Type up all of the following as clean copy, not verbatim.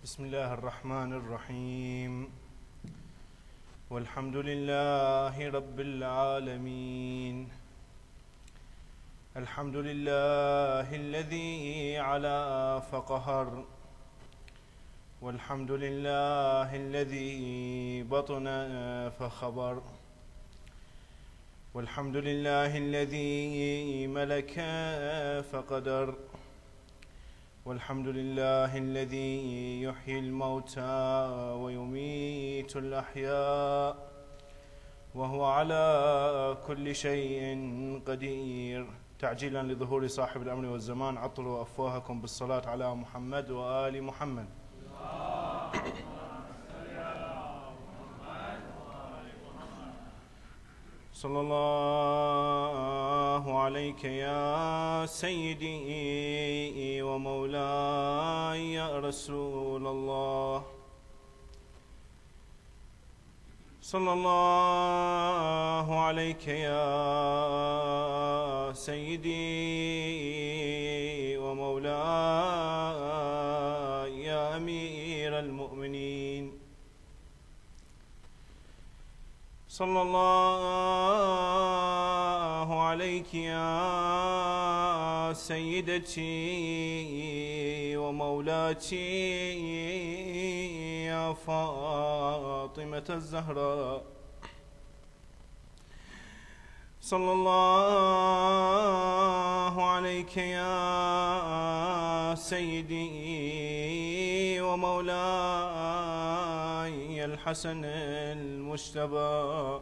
بسم الله الرحمن الرحيم. والحمد لله رب العالمين. الحمد لله الذي علا فقهر، والحمد لله الذي بطن فخبر، والحمد لله الذي ملك فقدر، والحمد لله الذي يحيي الموتى ويميت الأحياء وهو على كل شيء قدير. تعجيلا لظهور صاحب الأمر والزمان، عطروا أفواهكم بالصلاة على محمد وآل محمد. صلى الله عليك يا سيدي ومولاي يا رسول الله. صلى الله عليك يا سيدي ومولاي يا أمير المؤمنين. صلى الله عليك يا سيدتي ومولاتي يا فاطمة الزهراء. صلى الله عليك يا سيدي ومولاي الحسن المجتبى.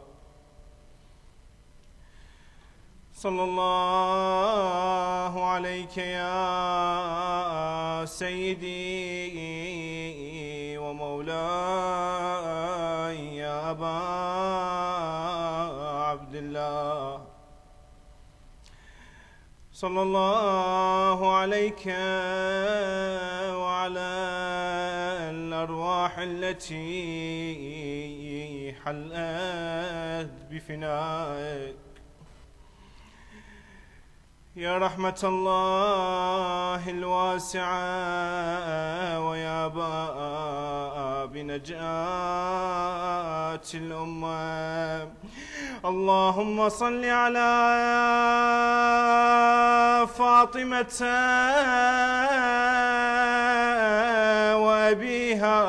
صلى الله عليك يا سيدي ومولاي يا أبا عبد الله. صلى الله عليك وعلى الأرواح التي حلت بفنائك يا رحمة الله الواسعة ويا باب نجاة الأمة. اللهم صل على فاطمة وأبيها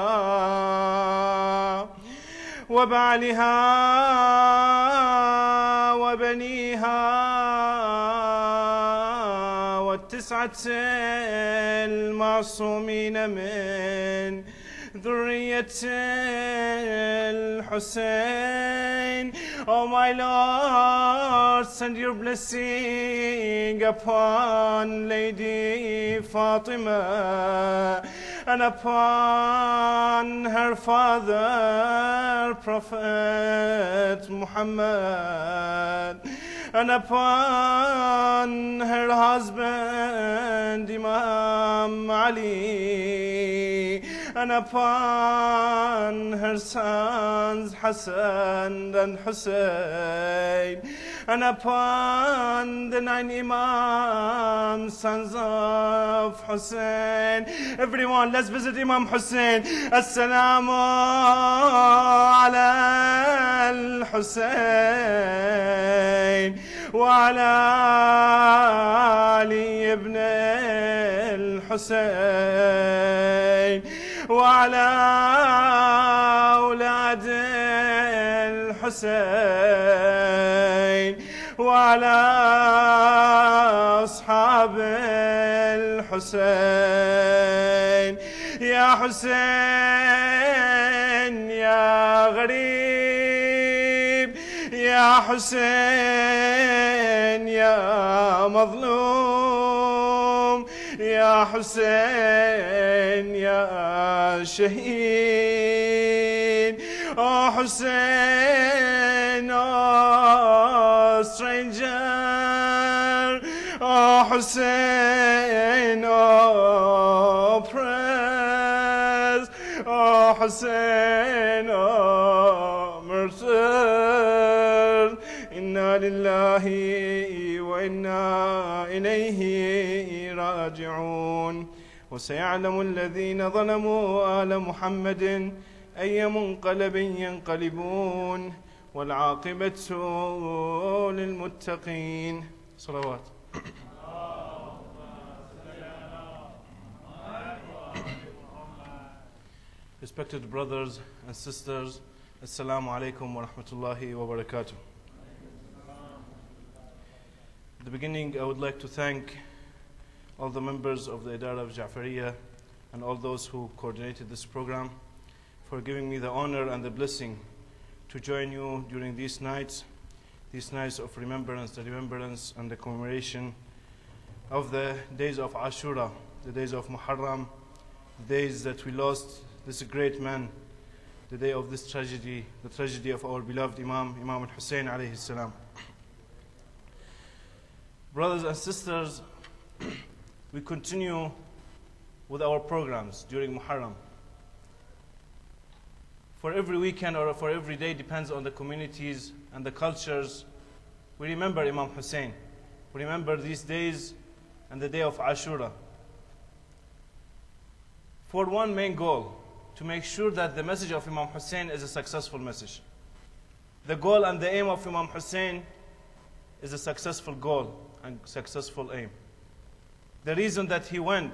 وبعلها وبنيها والتسعة المعصومين من ذرية الحسين. Oh my Lord, send your blessing upon Lady Fatima and upon her father, Prophet Muhammad, and upon her husband, Imam Ali, and upon her sons, Hassan and Hussein, and upon the 9 Imams, sons of Hussein. Everyone, let's visit Imam Hussein. Assalamu ala al-Hussein wa ala Ali ibn al-Hussein wa ala أولاد الحسين وعلى أصحاب الحسين. يا حسين يا غريب، يا حسين يا مظلوم، يا حسين يا شهيد. Oh Hussein, oh stranger, oh Hussein, oh praise, oh Hussein, oh mercy. Inna lillahi wa inna ilayhi راجعون. وسيعلم الذين ظلموا آل محمد أي منقلب ينقلبون والعاقبة للمتقين. صلوات. Respected brothers and sisters, Assalamu alaikum wa rahmatullahi wa barakatuh. At the beginning, I would like to thank all the members of the Idara of Ja'fariyah and all those who coordinated this program for giving me the honor and the blessing to join you during these nights of remembrance, the remembrance and the commemoration of the days of Ashura, the days of Muharram, the days that we lost this great man, the day of this tragedy, the tragedy of our beloved Imam al-Hussein alayhi salam. Brothers and sisters, we continue with our programs during Muharram. For every weekend or for every day, depends on the communities and the cultures, we remember Imam Hussein. We remember these days and the day of Ashura for one main goal, to make sure that the message of Imam Hussein is a successful message. The goal and the aim of Imam Hussein is a successful goal and successful aim. The reason that he went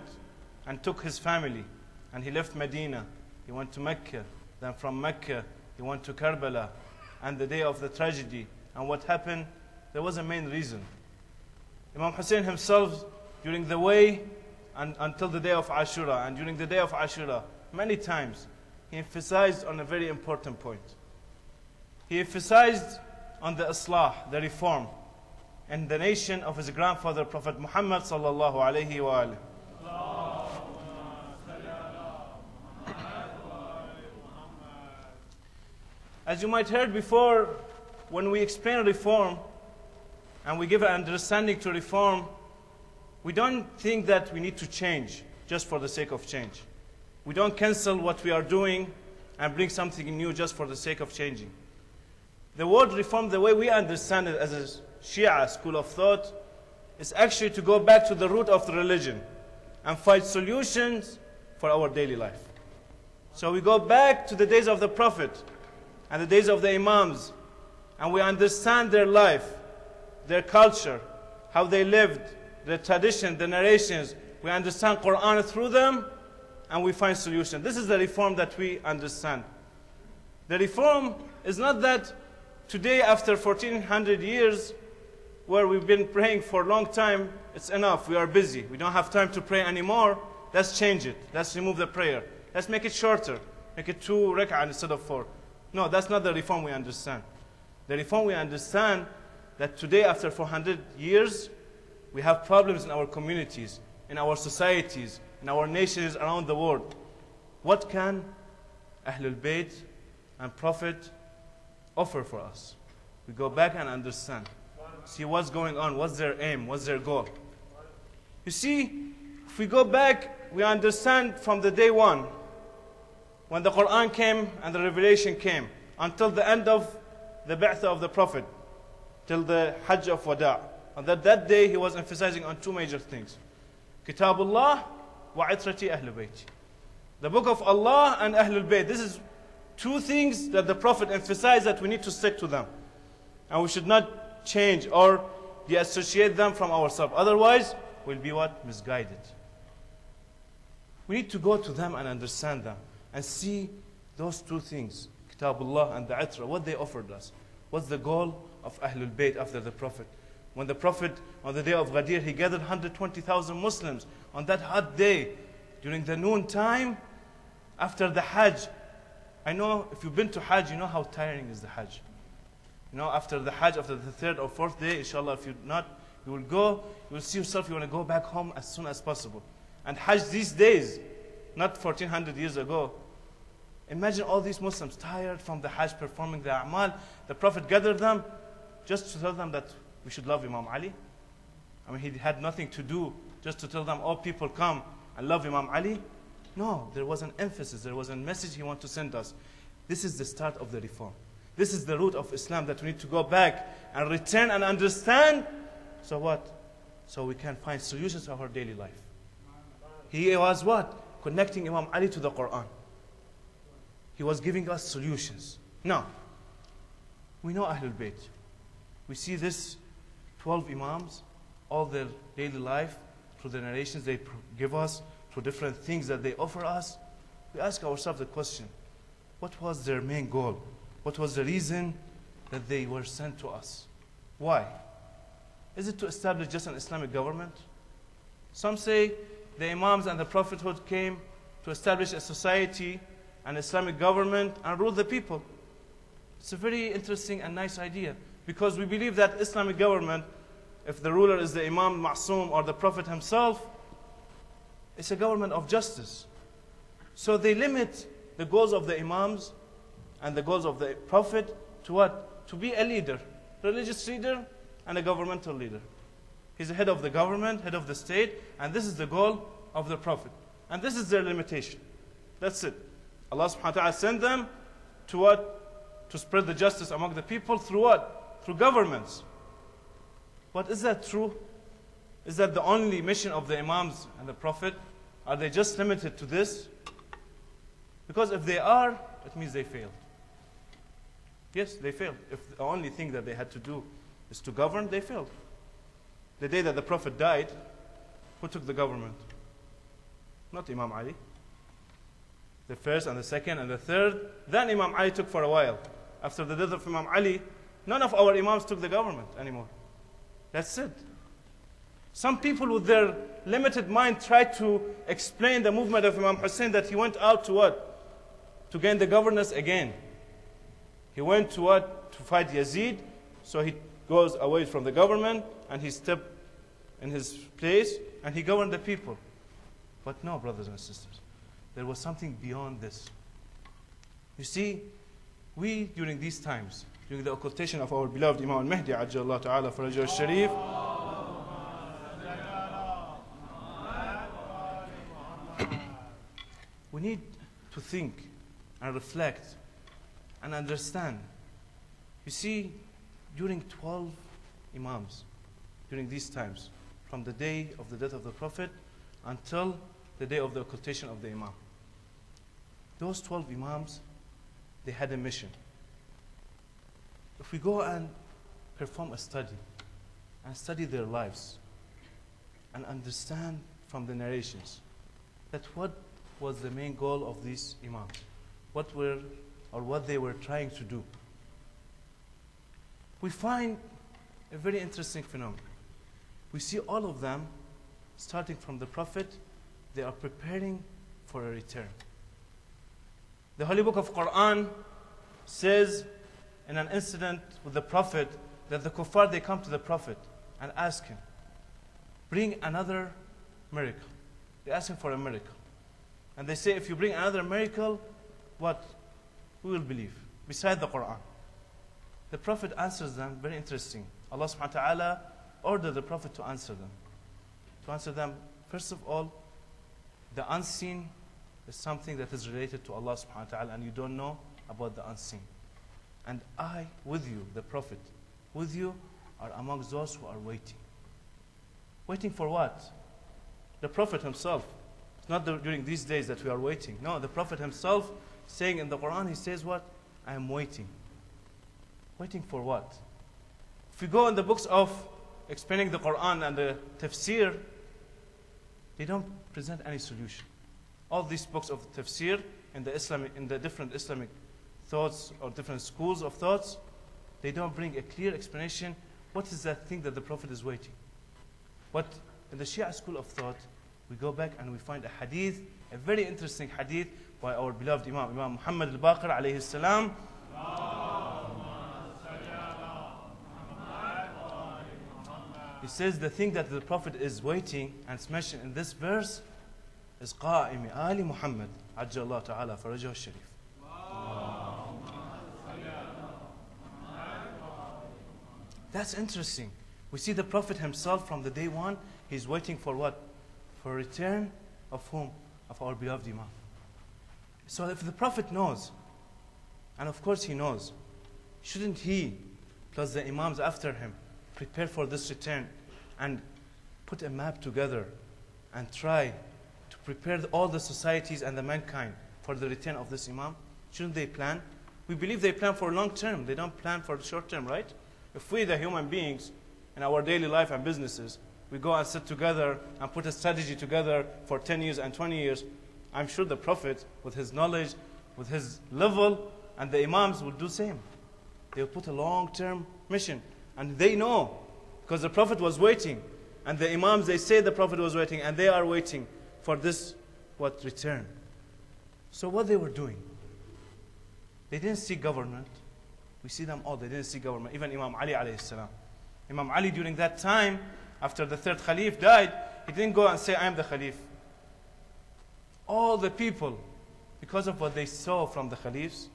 and took his family and he left Medina, he went to Mecca, then from Mecca he went to Karbala, and the day of the tragedy and what happened, there was a main reason. Imam Hussein himself, during the way and until the day of Ashura, and during the day of Ashura, many times he emphasized on a very important point. He emphasized on the Islah, the reform, and the nation of his grandfather, Prophet Muhammad sallallahu alayhi wa alihi. As you might heard before, when we explain reform and we give an understanding to reform, we don't think that we need to change just for the sake of change. We don't cancel what we are doing and bring something new just for the sake of changing. The word reform, the way we understand it as a Shia school of thought, is actually to go back to the root of the religion and find solutions for our daily life. So we go back to the days of the Prophet and the days of the Imams, and we understand their life, their culture, how they lived, their tradition, the narrations. We understand Quran through them, and we find solution. This is the reform that we understand. The reform is not that today, after 1400 years, where we've been praying for a long time, it's enough, we are busy, we don't have time to pray anymore, let's change it, let's remove the prayer, let's make it shorter, make it 2 rak'ah instead of 4. No, that's not the reform we understand. The reform we understand that today, after 400 years, we have problems in our communities, in our societies, in our nations around the world. What can Ahlul Bayt and Prophet offer for us? We go back and understand. See what's going on, what's their aim, what's their goal. You see, if we go back, we understand from the day one, when the Quran came and the revelation came, until the end of the Ba'ath of the Prophet, till the Hajj of Wada'. On that day, he was emphasizing on 2 major things. Kitabullah wa itrati Ahlul Bayt. The book of Allah and Ahlul Bayt. This is 2 things that the Prophet emphasized that we need to stick to them. And we should not change or de-associate them from ourselves. Otherwise, we'll be what? Misguided. We need to go to them and understand them and see those 2 things, Kitabullah and the Itra, what they offered us. What's the goal of Ahlul Bayt after the Prophet? When the Prophet, on the day of Ghadir, he gathered 120,000 Muslims on that hot day, during the noon time, after the Hajj. I know if you've been to Hajj, you know how tiring is the Hajj. You know, after the Hajj, after the 3rd or 4th day, inshallah, if you're not, you will go, you will see yourself, you want to go back home as soon as possible. And Hajj these days, not 1400 years ago. Imagine all these Muslims tired from the Hajj, performing the A'mal. The Prophet gathered them just to tell them that we should love Imam Ali. I mean, he had nothing to do just to tell them, oh, people come and love Imam Ali. No, there was an emphasis, there was a message he wanted to send us. This is the start of the reform. This is the root of Islam that we need to go back and return and understand. So what? So we can find solutions to our daily life. He was what? Connecting Imam Ali to the Quran. He was giving us solutions. Now, we know Ahlul Bayt. We see this 12 Imams, all their daily life, through the narrations they give us, through different things that they offer us. We ask ourselves the question, what was their main goal? What was the reason that they were sent to us? Why? Is it to establish just an Islamic government? Some say the Imams and the Prophethood came to establish a society, an Islamic government, and rule the people. It's a very interesting and nice idea, because we believe that Islamic government, if the ruler is the Imam Ma'soom or the Prophet himself, it's a government of justice. So they limit the goals of the Imams and the goals of the Prophet to what? To be a leader, religious leader and a governmental leader. He's the head of the government, head of the state, and this is the goal of the Prophet. And this is their limitation. That's it. Allah subhanahu wa ta'ala sent them to what? To spread the justice among the people through what? Through governments. But is that true? Is that the only mission of the Imams and the Prophet? Are they just limited to this? Because if they are, it means they failed. Yes, they failed. If the only thing that they had to do is to govern, they failed. The day that the Prophet died, who took the government? Not Imam Ali. The first and the second and the third. Then Imam Ali took for a while. After the death of Imam Ali, none of our Imams took the government anymore. That's it. Some people with their limited mind try to explain the movement of Imam Hussein that he went out to what? To gain the governance again. He went to what? To fight Yazid. So he goes away from the government and he stepped in his place and he governed the people. But no, brothers and sisters, there was something beyond this. You see, we during these times, during the occultation of our beloved Imam al-Mahdi, Ajjallahu ta'ala Farajahu al-Sharif, we need to think and reflect and understand. You see, during 12 Imams, during these times, from the day of the death of the Prophet until the day of the occultation of the Imam, those 12 Imams, they had a mission. If we go and perform a study and study their lives and understand from the narrations that what was the main goal of these Imams, what they were trying to do, we find a very interesting phenomenon. We see all of them, starting from the Prophet, they are preparing for a return. The Holy Book of Quran says in an incident with the Prophet that the kuffar, they come to the Prophet and ask him, bring another miracle. They ask him for a miracle. And they say, if you bring another miracle, what? We will believe, beside the Quran. The Prophet answers them, very interesting. Allah subhanahu wa ta'ala ordered the Prophet to answer them. To answer them, first of all, the unseen is something that is related to Allah subhanahu wa ta'ala, and you don't know about the unseen. And I, with you, the Prophet, with you, are amongst those who are waiting. Waiting for what? The Prophet himself. It's not during these days that we are waiting. No, the Prophet himself, saying in the Quran, he says what? I am waiting. Waiting for what? If we go in the books of explaining the Quran and the tafsir, they don't present any solution. All these books of tafsir in the different Islamic thoughts or different schools of thoughts, they don't bring a clear explanation. What is that thing that the Prophet is waiting? But in the Shia school of thought, we go back and we find a hadith, a very interesting hadith by our beloved Imam Muhammad al-Baqir alayhi salam. He says the thing that the Prophet is waiting, and it's mentioned in this verse, is قائم آل Muhammad Ajjallahu ta'ala Farajahu al-Sharif. That's interesting. We see the Prophet himself from the day one, he's waiting for what? For a return of whom? Of our beloved Imam. So if the Prophet knows, and of course he knows, shouldn't he, plus the Imams after him, prepare for this return and put a map together and try to prepare all the societies and the mankind for the return of this Imam? Shouldn't they plan? We believe they plan for long term. They don't plan for the short term, right? If we, the human beings, in our daily life and businesses, we go and sit together and put a strategy together for 10 years and 20 years, I'm sure the Prophet, with his knowledge, with his level, and the Imams will do the same. They will put a long-term mission. And they know, because the Prophet was waiting. And the Imams, they say the Prophet was waiting, and they are waiting for this, return. So what they were doing? They didn't seek government. We see them all, they didn't seek government. Even Imam Ali alayhi salam. Imam Ali during that time, after the third Khalif died, he didn't go and say, I am the Khalif. All the people, because of what they saw from the Khalifs,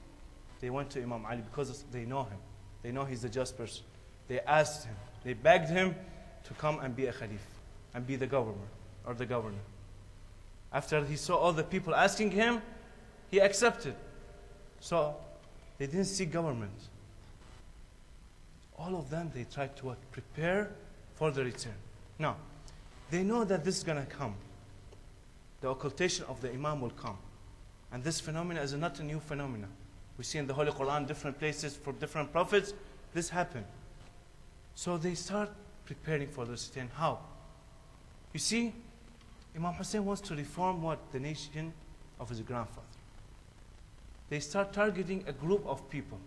they went to Imam Ali because they know him. They know he's a just person. They asked him, they begged him to come and be a Khalif, and be the governor, or the governor. After he saw all the people asking him, he accepted. So, they didn't seek government. All of them, they tried to prepare for the return. Now, they know that this is going to come. The occultation of the Imam will come. And this phenomenon is not a new phenomenon. We see in the Holy Quran, different places for different prophets, this happened. So they start preparing for this return. How? You see, Imam Hussein wants to reform the nation of his grandfather. They start targeting a group of people,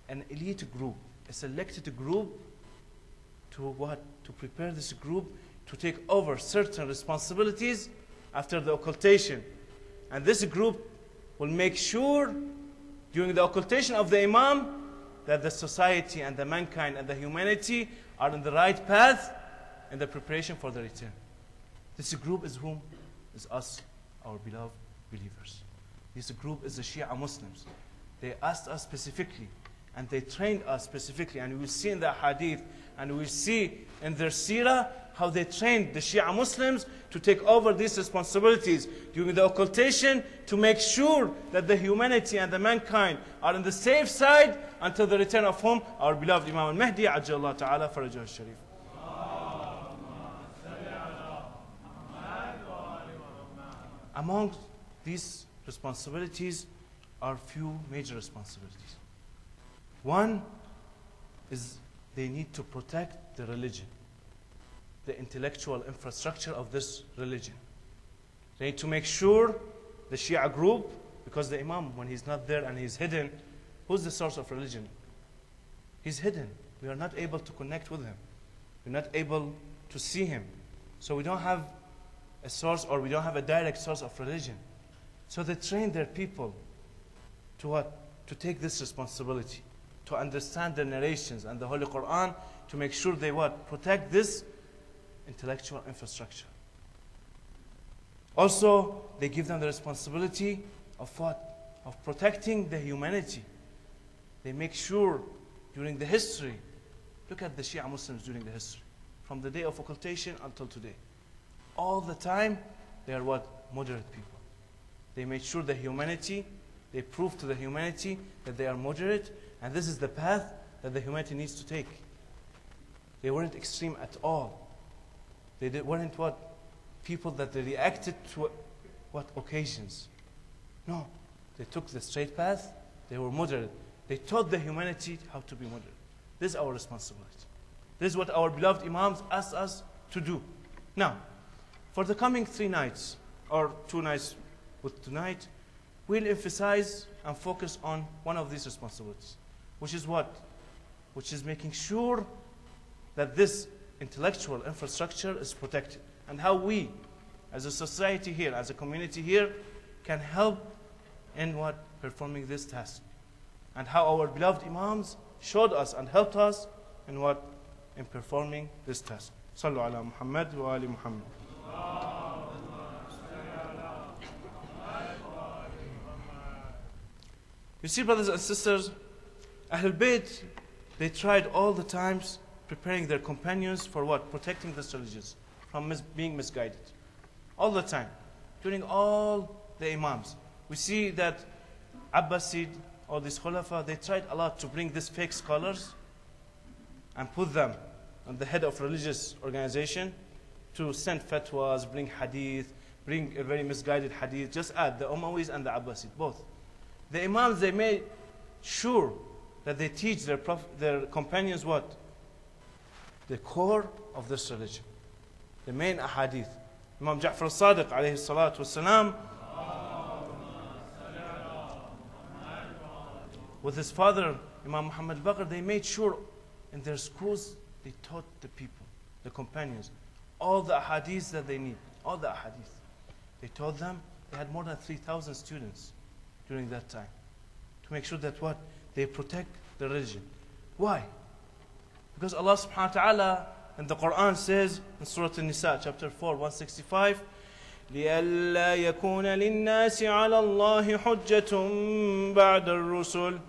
an elite group, a selected group, to prepare this group to take over certain responsibilities after the occultation. And this group will make sure during the occultation of the Imam that the society and the mankind and the humanity are in the right path in the preparation for the return. This group is whom? Is us, our beloved believers. This group is the Shia Muslims. They asked us specifically, and they trained us specifically, and we will see in the hadith, and we will see in their seerah how they trained the Shia Muslims to take over these responsibilities during the occultation to make sure that the humanity and the mankind are on the safe side until the return of whom? Our beloved Imam al-Mahdi, Ajjallah Ta'ala Farajahu al-Sharif. Among these responsibilities are few major responsibilities. One is they need to protect the religion, the intellectual infrastructure of this religion. They need to make sure the Shia group, because the Imam, when he's not there and he's hidden, who's the source of religion? He's hidden. We are not able to connect with him. We're not able to see him. So we don't have a source, or we don't have a direct source of religion. So they train their people to what? To take this responsibility, to understand the narrations and the Holy Quran, to make sure they what? Protect this intellectual infrastructure. Also, they give them the responsibility of what? Of protecting the humanity. They make sure during the history, look at the Shia Muslims during the history, from the day of occultation until today. All the time, they are what? Moderate people. They made sure the humanity, they proved to the humanity that they are moderate, and this is the path that the humanity needs to take. They weren't extreme at all. They weren't what? People that they reacted to what occasions. No, they took the straight path, they were moderate. They taught the humanity how to be moderate. This is our responsibility. This is what our beloved Imams asked us to do. Now, for the coming 3 nights, or 2 nights with tonight, we'll emphasize and focus on one of these responsibilities, which is what? Which is making sure that this intellectual infrastructure is protected, and how we, as a society here, as a community here, can help in what? Performing this task. And how our beloved Imams showed us and helped us in what? In performing this task. Sallu ala Muhammad wa ali Muhammad. You see, brothers and sisters, Ahlul Bayt, they tried all the times preparing their companions for what? Protecting this religion from being misguided. All the time. During all the Imams. We see that Abbasid, all these Khulafa, they tried a lot to bring these fake scholars and put them on the head of religious organization to send fatwas, bring hadith, bring a very misguided hadith. Just add the Umayyad and the Abbasid, both. The Imams, they made sure that they teach their companions what? The core of this religion. The main ahadith. Imam Ja'far al-Sadiq alayhi salatu wasalam, with his father, Imam Muhammad Baqir, they made sure in their schools, they taught the people, the companions, all the ahadith that they need, all the ahadith. They taught them. They had more than 3,000 students during that time to make sure that what? They protect the religion. Why? Because Allah subhanahu wa ta'ala in the Quran says in Surah An-Nisa, chapter 4, 165, لِأَلَّا يَكُونَ لِلنَّاسِ عَلَى اللَّهِ حُجَّةٌ بَعْدَ الرُّسُلِ,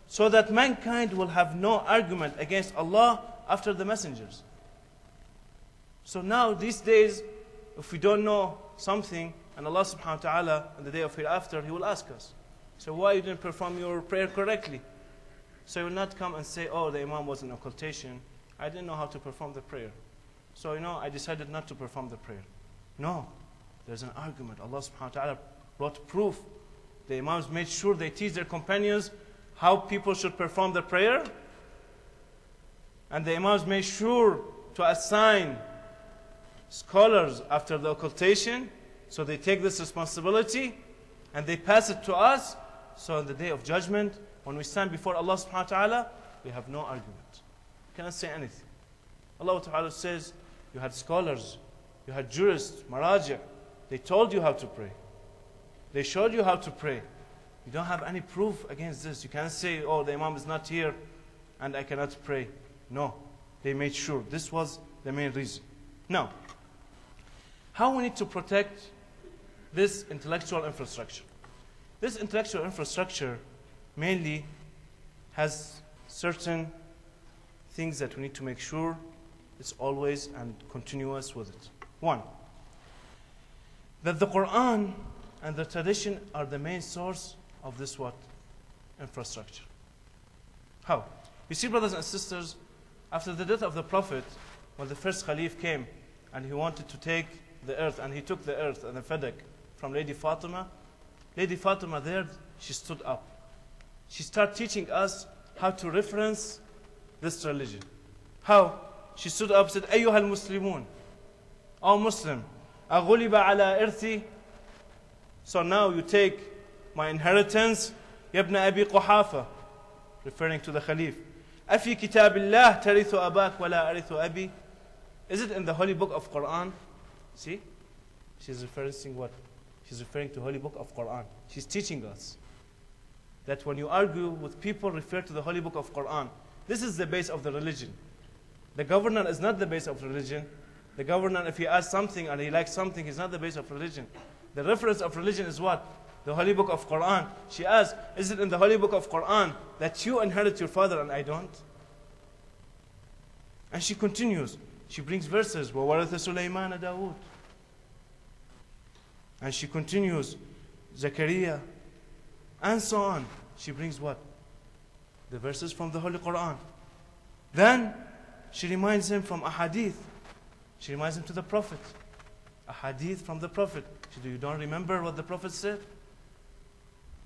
so that mankind will have no argument against Allah after the messengers. So now, these days, if we don't know something, and Allah subhanahu wa ta'ala, on the day of hereafter, He will ask us, so why you didn't perform your prayer correctly? So you will not come and say, oh, the Imam was in occultation. I didn't know how to perform the prayer. So, I decided not to perform the prayer. No, there's an argument. Allah subhanahu wa ta'ala brought proof. The Imams made sure they teach their companions how people should perform the prayer. And the Imams made sure to assign scholars after the occultation. So they take this responsibility and they pass it to us. So on the day of judgment, when we stand before Allah subhanahu wa ta'ala, we have no argument. We cannot say anything. Allah ta'ala says, you had scholars, you had jurists, maraji', they told you how to pray. They showed you how to pray. You don't have any proof against this. You can't say, oh, the Imam is not here and I cannot pray. No, they made sure. This was the main reason. Now, how we need to protect this intellectual infrastructure? This intellectual infrastructure mainly has certain things that we need to make sure it's always and continuous with it. One, that the Quran and the tradition are the main source of this what? Infrastructure. How? You see, brothers and sisters, after the death of the Prophet, when the first Khalif came and he wanted to take the earth, and he took the earth and the Fadak from Lady Fatima there, she stood up. She started teaching us how to reference this religion. How? She stood up and said, أيها المسلمون, O Muslim, أغلب على إرثي. So now you take my inheritance, يا ابن أبي قحافة, referring to the Khalif. أفي كتاب الله ترث أباك ولا أرث أبي. Is it in the Holy Book of Quran? See? She's referencing what? She's referring to Holy Book of Quran. She's teaching us that when you argue with people, refer to the Holy Book of Quran. This is the base of the religion. The governor is not the base of religion. The governor, if he asks something and he likes something, he's not the base of religion. The reference of religion is what? The Holy Book of Quran. She asks, is it in the Holy Book of Quran that you inherit your father and I don't? And she continues. She brings verses. وَوَرَثَ سُلَيْمَانَ دَاوُودَ. And she continues. Zakaria. And so on. She brings what? The verses from the Holy Quran. Then she reminds him from a hadith. She reminds him to the Prophet. A hadith from the Prophet. She says, you don't remember what the Prophet said?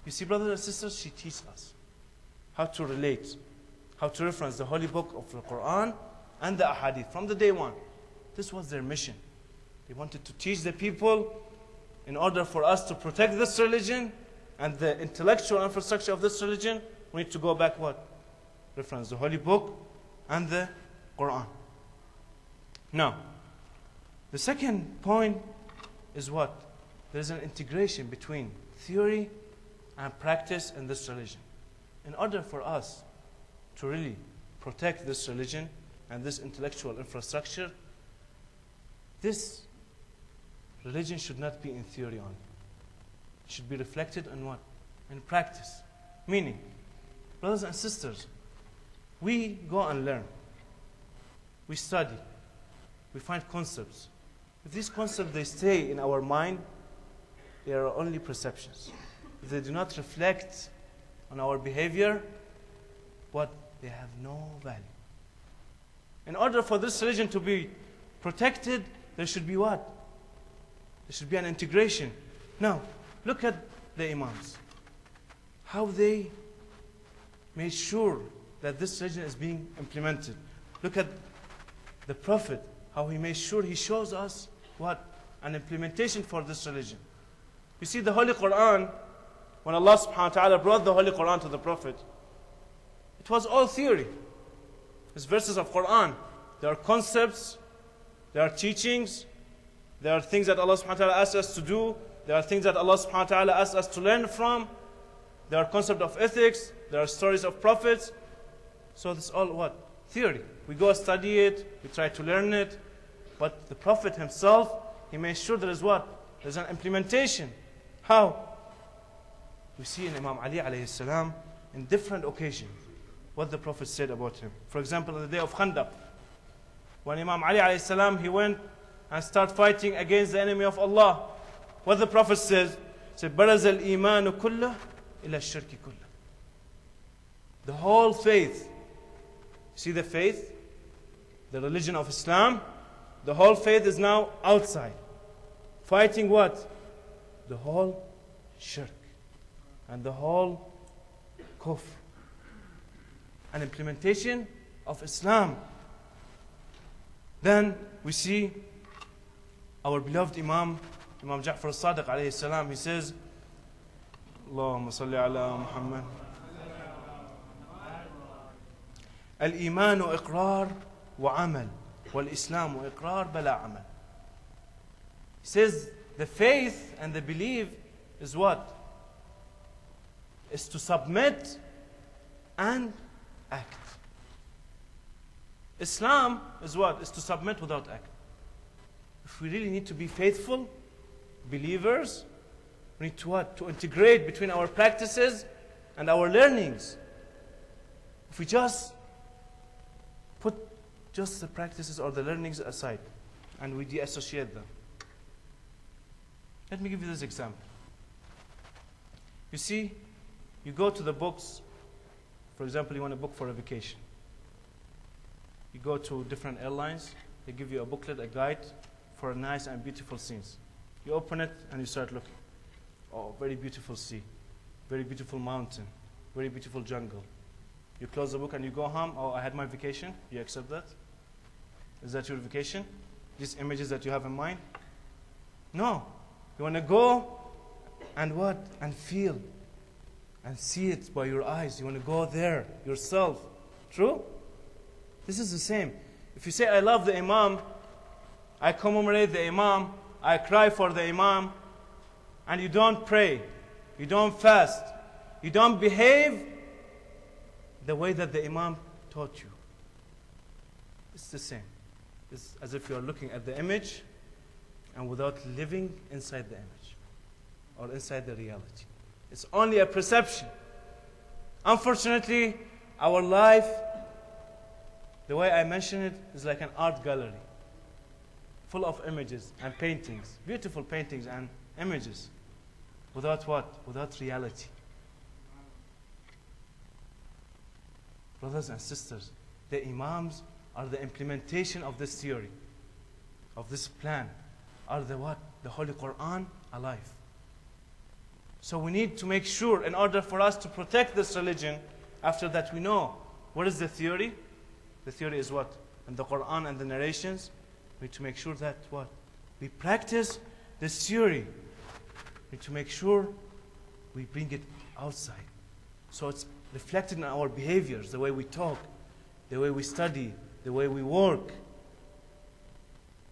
You see, brothers and sisters, she teaches us how to relate, how to reference the Holy Book of the Quran and the ahadith from the day one. This was their mission. They wanted to teach the people in order for us to protect this religion and the intellectual infrastructure of this religion. We need to go back what? Reference the Holy Book and the Quran. Now, the second point is what? There's an integration between theory and practice in this religion. In order for us to really protect this religion and this intellectual infrastructure, this religion should not be in theory only. It should be reflected in what? In practice. Meaning, brothers and sisters, we go and learn. We study. We find concepts. If these concepts, they stay in our mind, they are only perceptions. If they do not reflect on our behavior, what? They have no value. In order for this religion to be protected, there should be what? There should be an integration. Now, look at the Imams. How they made sure that this religion is being implemented. Look at the Prophet, how he made sure he shows us what? An implementation for this religion. You see, the Holy Quran, when Allah subhanahu wa ta'ala brought the Holy Quran to the Prophet, it was all theory. It's verses of Quran. There are concepts, there are teachings, there are things that Allah subhanahu wa ta'ala asks us to do, there are things that Allah subhanahu wa ta'ala asks us to learn from, there are concepts of ethics, there are stories of prophets. So this is all what? Theory. We go study it, we try to learn it, but the Prophet himself, he made sure there is what? There's an implementation. How? We see in Imam Ali alayhi salam in different occasions what the Prophet said about him. For example, on the day of Khandaq, when Imam Ali alayhi salam, he went and started fighting against the enemy of Allah, what the Prophet says, said, بَرَزَ الْإِيمَانُ كُلَّهُ إِلَى الشِّرْكِ كُلَّهُ. The whole faith, see the faith, the religion of Islam, the whole faith is now outside. Fighting what? The whole shirk and the whole kufr. An implementation of Islam. Then we see our beloved Imam Ja'far al-Sadiq alayhi salam, he says, Allahumma salli ala Muhammad. Al-imanu iqrar wa amal, wal-islamu iqrar bala amal. He says the faith and the belief is what? Is to submit and act. Islam is what? Is to submit without act. If we really need to be faithful believers, we need to what? To integrate between our practices and our learnings. If we just put just the practices or the learnings aside and we deassociate them. Let me give you this example. You see, you go to the books, for example, you want a book for a vacation. You go to different airlines, they give you a booklet, a guide for nice and beautiful scenes. You open it and you start looking. Oh, very beautiful sea, very beautiful mountain, very beautiful jungle. You close the book and you go home. Oh, I had my vacation. You accept that? Is that your vacation? These images that you have in mind? No. You want to go and what? And feel and see it by your eyes. You want to go there yourself. True? This is the same. If you say, I love the Imam, I commemorate the Imam, I cry for the Imam, and you don't pray, you don't fast, you don't behave the way that the Imam taught you, it's the same. It's as if you are looking at the image and without living inside the image or inside the reality. It's only a perception. Unfortunately, our life, the way I mention it, is like an art gallery full of images and paintings, beautiful paintings and images. Without what? Without reality. Brothers and sisters, the Imams are the implementation of this theory, of this plan, are the what? The Holy Quran alive. So we need to make sure, in order for us to protect this religion, after that we know what is the theory. The theory is what? In the Quran and the narrations. We need to make sure that what? We practice this theory. We need to make sure we bring it outside. So it's reflected in our behaviors, the way we talk, the way we study, the way we work.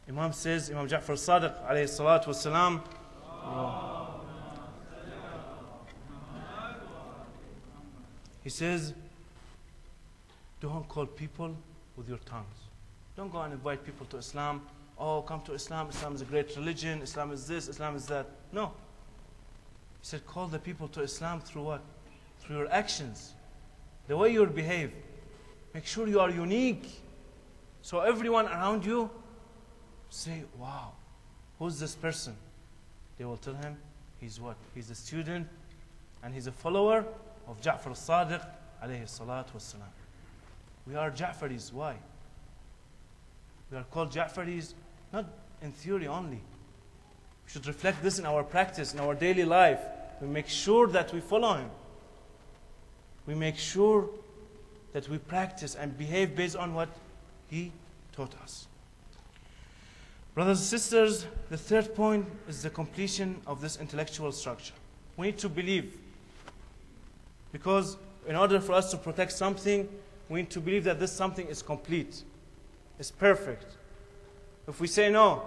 Imam says, Imam Ja'far al-Sadiq alayhi salatu wasalam, he says, don't call people with your tongues. Don't go and invite people to Islam. Oh, come to Islam. Islam is a great religion. Islam is this. Islam is that. No. He said, call the people to Islam through what? Through your actions. The way you behave. Make sure you are unique. So everyone around you say, wow, who's this person? They will tell him, he's what? He's a student and he's a follower of Ja'far al-Sadiq alayhi salatu wassalam. We are Ja'faris. Why? We are called Ja'faris not in theory only. We We should reflect this in our practice, in our daily life. We make sure that we follow him. We make sure that we practice and behave based on what he taught us. Brothers and sisters, the third point is the completion of this intellectual structure. We need to believe. Because in order for us to protect something, we need to believe that this something is complete, is perfect. If we say no,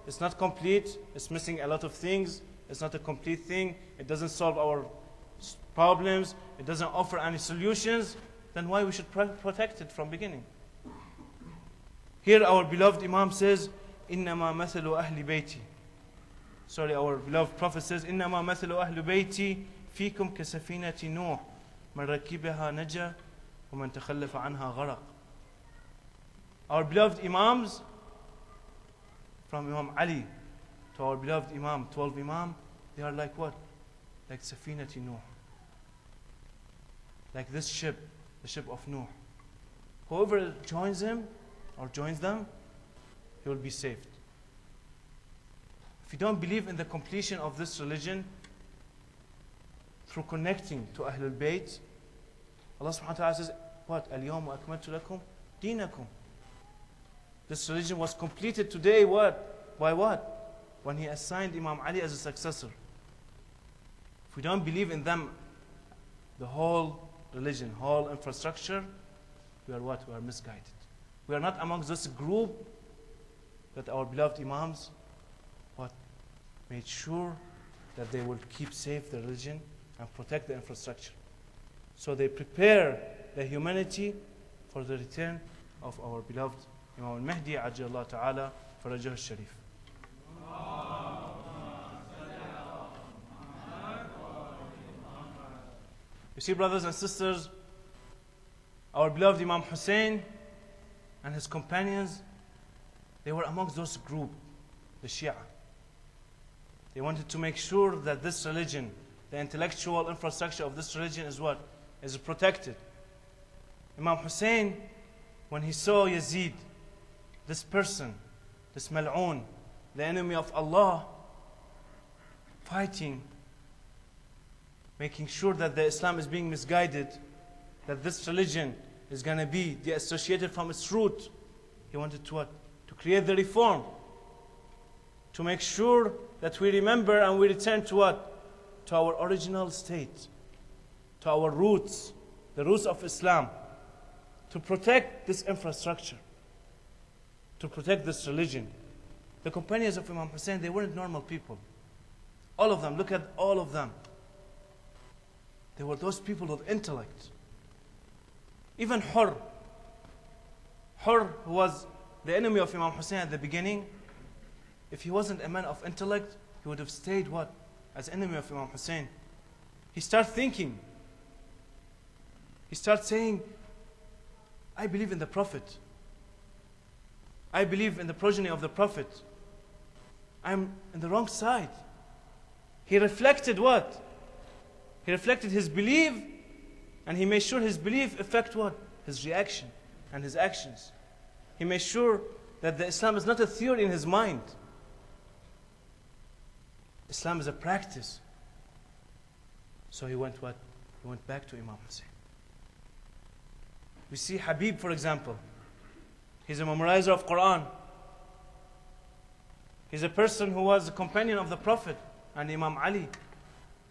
it's not complete, it's missing a lot of things, it's not a complete thing, it doesn't solve our problems, it doesn't offer any solutions, then why we should protect it from beginning? Here our beloved Imam says, إِنَّمَا مَثَلُ أَهْلِ بَيْتِي. Sorry, our beloved Prophet says, إِنَّمَا مَثَلُ أَهْلِ بَيْتِي فِيكُمْ كَسَفِينَةِ نُوحٍ مَنْ رَكِبَهَا نَجَى وَمَنْ تَخَلَّفَ عَنْهَا غَرَقٍ. Our beloved Imams, from Imam Ali to our beloved Imam, 12 Imam, they are like what? Like Safinati Nuh. Like this ship, the ship of Nuh. Whoever joins him or joins them, he will be saved. If you don't believe in the completion of this religion through connecting to Ahlul Bayt, Allah subhanahu wa ta'ala says, what? الْيَوْمَ أَكْمَلْتُ لَكُمْ دِينَكُمْ. This religion was completed today, what? By what? When he assigned Imam Ali as a successor. If we don't believe in them, the whole religion, whole infrastructure, we are what? We are misguided. We are not amongst this group that our beloved Imams what? Made sure that they will keep safe the religion and protect the infrastructure. So they prepare the humanity for the return of our beloved Imam al-Mahdi Ajjallahu Ta'ala Farajahu al-Sharif. You see, brothers and sisters, our beloved Imam Hussein and his companions, they were amongst those group, the Shia. They wanted to make sure that this religion, the intellectual infrastructure of this religion is what? Is protected. Imam Hussein, when he saw Yazid, this person, this Mal'un, the enemy of Allah, fighting, making sure that the Islam is being misguided, that this religion is going to be deassociated from its root, he wanted to what? To create the reform, to make sure that we remember and we return to what? To our original state, to our roots, the roots of Islam, to protect this infrastructure, to protect this religion. The companions of Imam Hussein, they weren't normal people. All of them, look at all of them. They were those people with intellect. Even Hur, who was the enemy of Imam Hussein at the beginning, if he wasn't a man of intellect, he would have stayed what? As enemy of Imam Hussein. He started thinking. He started saying, I believe in the Prophet. I believe in the progeny of the Prophet. I'm in the wrong side. He reflected what? He reflected his belief, and he made sure his belief affect what? His reaction and his actions. He made sure that the Islam is not a theory in his mind. Islam is a practice. So he went what? He went back to Imam Hussein. We see Habib, for example. He's a memorizer of Quran. He's a person who was a companion of the Prophet and Imam Ali.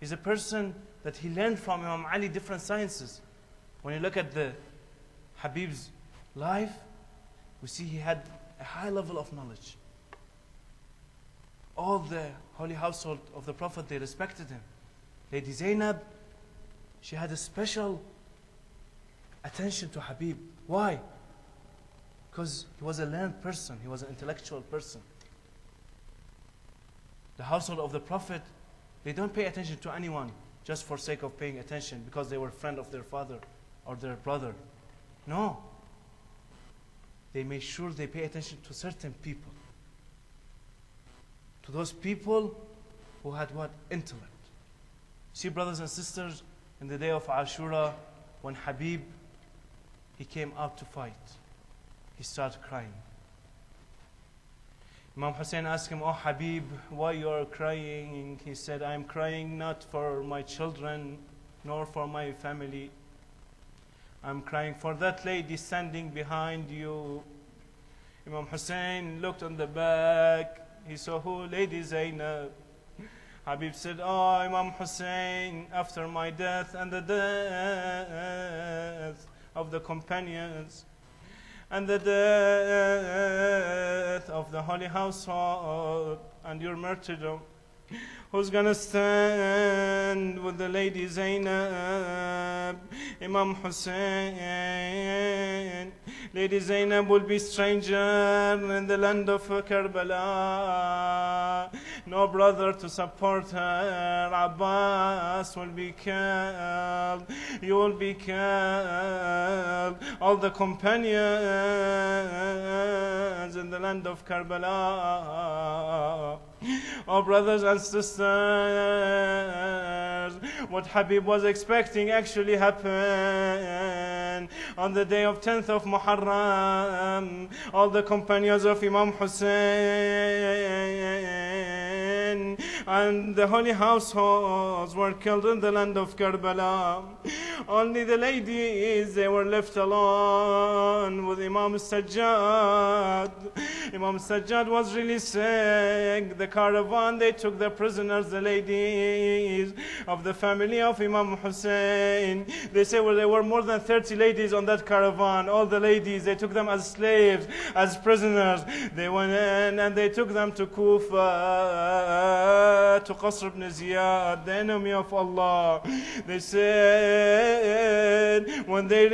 He's a person that he learned from Imam Ali different sciences. When you look at the Habib's life, we see he had a high level of knowledge. All the holy household of the Prophet, they respected him. Lady Zainab, she had a special attention to Habib. Why? Because he was a learned person, he was an intellectual person. The household of the Prophet, they don't pay attention to anyone just for sake of paying attention because they were a friend of their father or their brother. No. They made sure they pay attention to certain people. To those people who had what? Intellect. See, brothers and sisters, in the day of Ashura, when Habib, he came out to fight, he started crying. Imam Hussein asked him, "Oh Habib, why you are crying?" He said, "I am crying not for my children, nor for my family. I'm crying for that lady standing behind you." Imam Hussein looked on the back. He saw who? Lady Zainab. Habib said, "Oh Imam Hussein, after my death and the death of the companions and the death of the holy household and your martyrdom, who's gonna stand with the lady Zainab?" Imam Hussein, Lady Zainab will be stranger in the land of Karbala. No brother to support her. Abbas will be killed. You will be killed. All the companions in the land of Karbala. Oh, brothers and sisters, what Habib was expecting actually happened. On the day of 10th of Muharram, all the companions of Imam Hussein and the holy households were killed in the land of Karbala. Only the ladies, they were left alone with Imam Sajjad. Imam Sajjad was really sick. The caravan, they took the prisoners, the ladies of the family of Imam Hussein. They say, well, there were more than 30 ladies on that caravan. All the ladies, they took them as slaves, as prisoners. They went in and they took them to Kufa, to Qasr ibn Ziyad, the enemy of Allah. They said, when they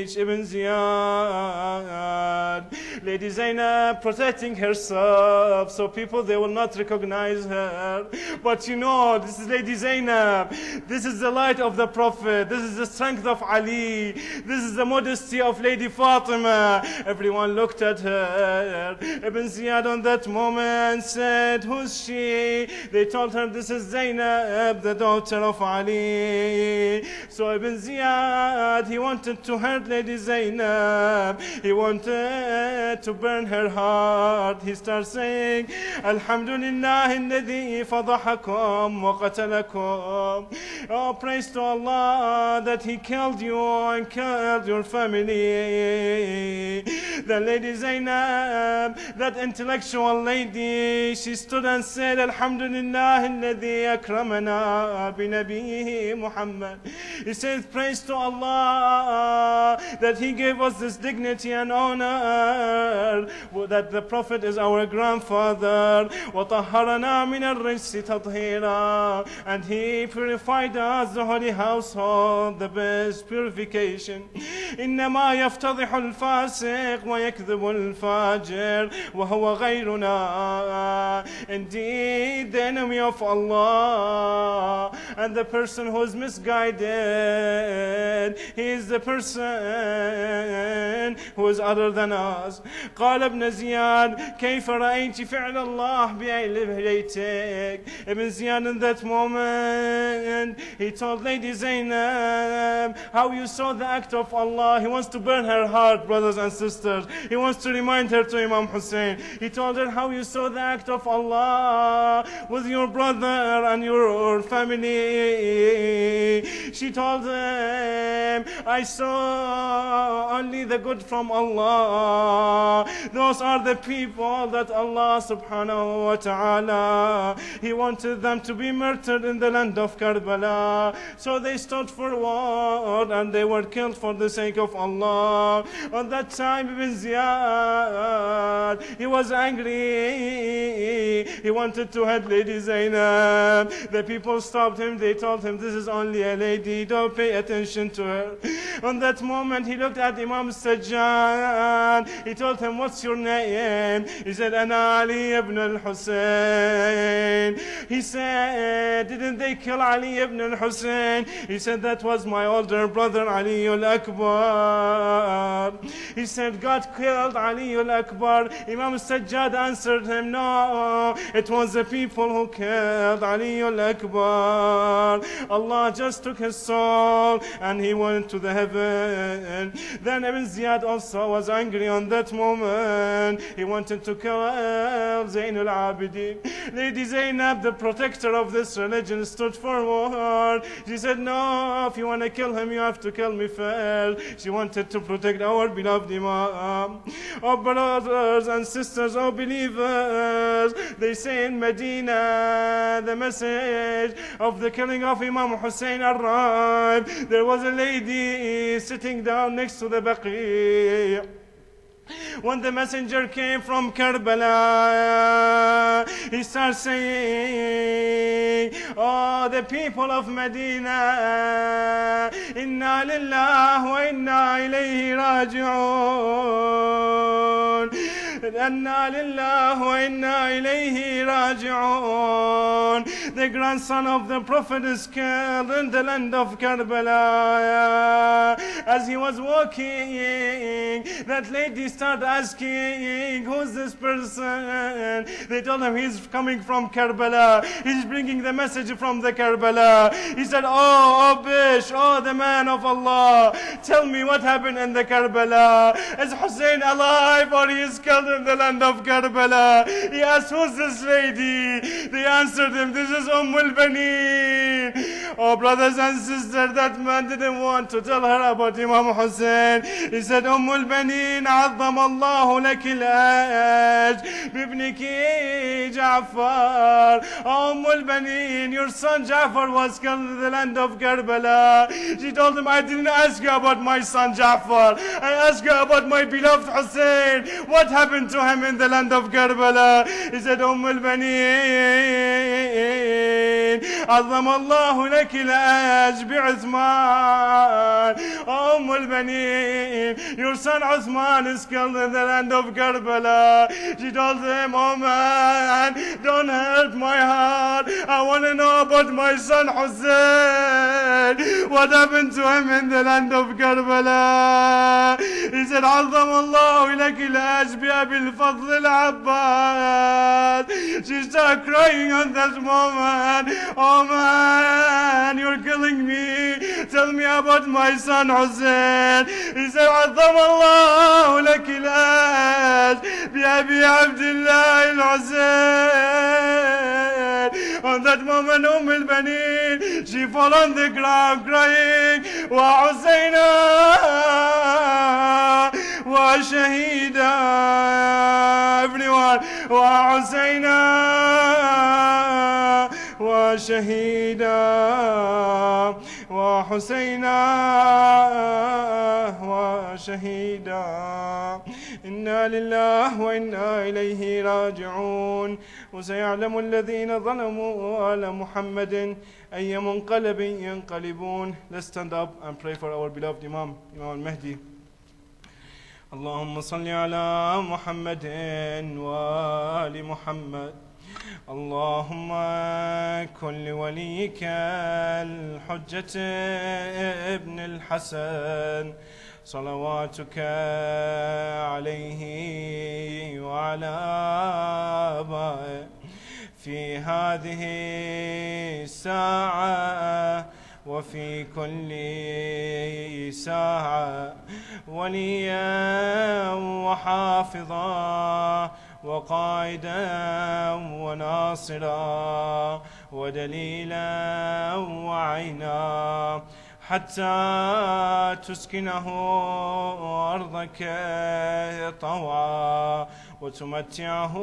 reached Ibn Ziyad, Lady Zainab protecting herself so people, they will not recognize her. But you know, this is Lady Zainab. This is the light of the Prophet. This is the strength of Ali. This is the modesty of Lady Fatima. Everyone looked at her. Ibn Ziyad on that moment said, "Who's she?" They told her, "This is Zainab, the daughter of Ali." So Ibn Ziyad, he wanted to hurt Lady Zainab. He wanted to burn her heart. He starts saying, "Alhamdulillah alladhi fadahakum wa qatalakum." Oh, praise to Allah that He killed you and killed your family. The Lady Zainab, that intellectual lady, she stood and said, "Alhamdulillah alladhi akramana bi nabiyhi Muhammad." He said, praise to Allah that He gave us this dignity and honor, that the Prophet is our grandfather. وَطَهَّرَنَا مِنَ الرِّجْسِ تَطْهِيرًا, and He purified us, the holy household, the best purification. إِنَّمَا يَفْتَضِحُ الْفَاسِقُ وَيَكْذِبُ الْفَاجِرُ وَهُوَ غَيْرُنَا. Indeed, the enemy of Allah and the person who is misguided, he is the person who is other than us. قال ابن زياد كيف رأيت فعل الله بأهل بيتك. Ibn Ziyad in that moment, he told Lady Zainab how you saw the act of Allah. He wants to burn her heart, brothers and sisters. He wants to remind her to Imam Hussein. He told her how you saw the act of Allah with your brother and your family. She told him, I saw only the good from Allah. Those are the people that Allah subhanahu wa ta'ala, He wanted them to be murdered in the land of Karbala. So they stood forward and they were killed for the sake of Allah. On that time, Ibn Ziyad, he was angry. He wanted to hurt Lady Zainab. The people stopped him. They told him, this is only a lady. Don't pay attention to her. On that moment, he looked at Imam Sajjad. He told him, what's your name? He said, Ana Ali ibn al-Hussein. He said, didn't they kill Ali ibn al-Hussein? He said, that was my older brother Ali al-Akbar. He said, God Ziyad killed Ali al-Akbar. Imam Sajjad answered him, no, it was the people who killed Ali al-Akbar. Allah just took his soul and he went to the heaven. Then Ibn Ziyad also was angry on that moment. He wanted to kill Zain al-Abidin. Lady Zainab, the protector of this religion, stood forward. She said, no, if you want to kill him, you have to kill me first. She wanted to protect our beloved Imam. Oh brothers and sisters, oh believers, they say in Medina, the message of the killing of Imam Hussein arrived. There was a lady sitting down next to the Baqi. When the messenger came from Karbala, he started saying, oh, the people of Medina, inna lillahi wa inna ilayhi raji'un. Inna lillahi wa inna ilayhi raji'un. The grandson of the Prophet is killed in the land of Karbala. As he was walking, that lady started asking, who's this person? They told him he's coming from Karbala. He's bringing the message from the Karbala. He said, oh Bish, oh the man of Allah, tell me what happened in the Karbala. Is Hussein alive or he is killed in the land of Karbala? He asked, who's this lady? They answered him, this is al-Baneen. Oh brothers and sisters, that man didn't want to tell her about Imam Hussein. He said, al-Baneen, عظم الله لك الأجر بابنك Ja'far. al-Baneen, your son Ja'far was killed in the land of Karbala. She told him, I didn't ask you about my son Ja'far. I asked you about my beloved Hussein. What happened to him in the land of Karbala? He said, al-Baneen, عظم الله لك الأجر بعثمان. al-Baneen, your son Uthman is killed in the land of Karbala. She told him, oh man, don't hurt my heart. I want to know about my son Hussein. What happened to him in the land of Karbala? He said, عظم الله لك الأجر بأبي الفضل العباس. She started crying on that moment. Oh man, you're killing me. Tell me about my son Hussein. He said, عظم الله لك الأجر بأبي عبد الله الحسين. On that moment, al-Baneen, she fell on the ground crying, وحسينا وشهيدا. Everyone, وحسينا وشهيدا وحسينا وشهيدا. إنا لله وإنا إليه راجعون. وسيعلم الذين ظلموا على محمد أي منقلب ينقلبون. Let's stand up and pray for our beloved Imam al-Mahdi. اللهم صل على محمد وآل محمد. اللهم كن لوليك الحجة ابن الحسن صلواتك عليه وعلى آبائه في هذه الساعة وفي كل ساعة وليا وحافظا وقائدا وناصرا ودليلا وعينا حتى تسكنه أرضك طوعا وتمتعه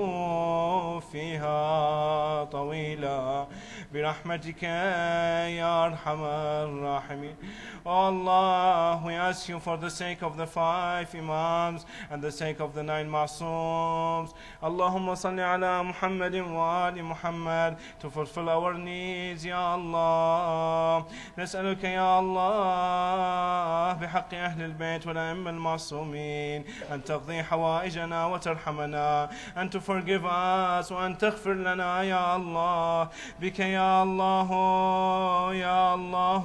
فيها طويلا برحمتك يا أرحم الراحمين. Oh Allah, we ask you for the sake of the 5 Imams and the sake of the 9 Ma'sums. Allahumma salli ala Muhammadin wa ali Muhammad to fulfill our needs, Ya Allah. نسألك يا الله بحق أهل البيت والأئمة المعصومين أن تقضي حوائجنا وترحمنا, أن to forgive us وأن تغفر لنا يا الله. بك يا الله يا الله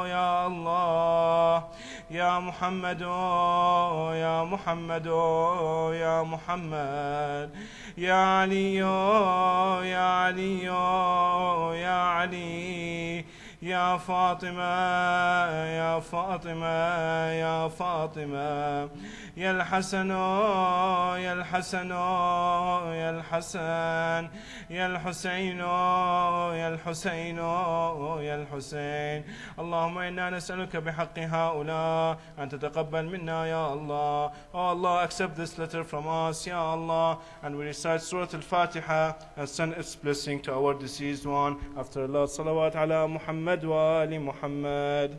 يا الله يا يا محمد يا محمد يا محمد يا علي يا علي يا علي يا فاطمة يا فاطمة يا فاطمة يا الحسن يا الحسن يا الحسن يا الحسين يا الحسين يا الحسين. اللهم إنا نسألك بحق هؤلاء أن تتقبل منا يا Allah. Oh Allah, accept this letter from us, Ya Allah, and we recite Surah Al-Fatiha and send its blessing to our deceased one. After Allah, salawat ala Muhammad wa ali Muhammad.